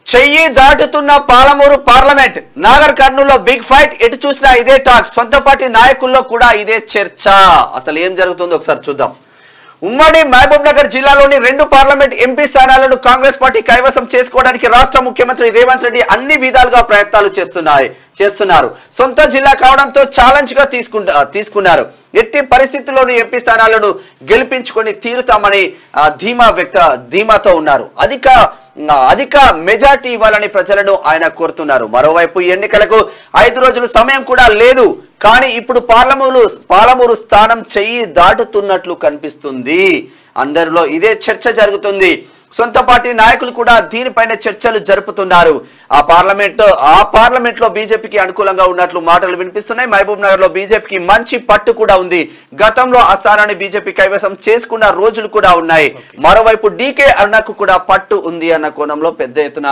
చెయ్యి దాటుతున్న పాలమూరు పార్లమెంట్ నాగర్ కర్నూల్లో big fight ఎటు చూసినా ఇదే టాక్ సొంత పార్టీ నాయకుల్లో కూడా ఇదే చర్చ అసలు ఏం జరుగుతుందో ఒకసారి చూద్దాం ఉమ్మడి మహబూబ్ నగర్ జిల్లాలోని 2 పార్లమెంట్ ఎంపీ స్థానాలను కాంగ్రెస్ పార్టీ కైవసం చేసుకోవడానికి రాష్ట్ర ముఖ్యమంత్రి రేవంత్ రెడ్డి అన్ని విధాలుగా ప్రయత్నాలు చేస్తున్నారు సొంత జిల్లా కావడంతో ఛాలెంజ్ గా తీసుకున్నారు ఎట్టి పరిస్థితుల్లోనూ ఎంపీ స్థానాలను గెలిపించుకొని తీరుతామని ధీమాతో ఉన్నారు అధిక మెజార్టీ ఇవ్వాలని ప్రజలను ఆయన కోరుతున్నారు మరోవైపు ఎన్నికలకు 5 రోజుల సమయం కూడా లేదు కానీ ఇప్పుడు పాలమూరు స్థానం చెయ్యి దాటుతున్నట్లు కనిపిస్తుంది అందరిలో ఇదే చర్చ జరుగుతుంది సొంత పార్టీ నాయకులు కూడా దీనిపైన చర్చలు జరుపుతున్నారు ఆ పార్లమెంట్ లో బీజేపీకి అనుకూలంగా ఉన్నట్లు మాటలు వినిపిస్తున్నాయి మహబూబ్ నగర్ లో బీజేపీకి మంచి పట్టు కూడా ఉంది గతంలో ఆ స్థానాన్ని బీజేపీ కైవసం చేసుకున్న రోజులు కూడా ఉన్నాయి మరోవైపు డీకే అన్నకు కూడా పట్టు ఉంది అన్న కోణంలో పెద్ద ఎత్తున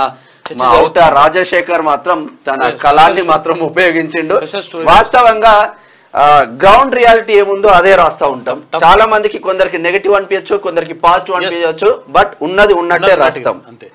రాజశేఖర్ మాత్రం తన కళాన్ని మాత్రం ఉపయోగించిండు వాస్తవంగా గ్రౌండ్ రియాలిటీ ఏముందో అదే రాస్తా ఉంటాం చాలా మందికి కొందరికి నెగటివ్ అనిపించచ్చు కొందరికి పాజిటివ్ అనిపించవచ్చు బట్ ఉన్నది ఉన్నట్టే రాస్తాం అంతే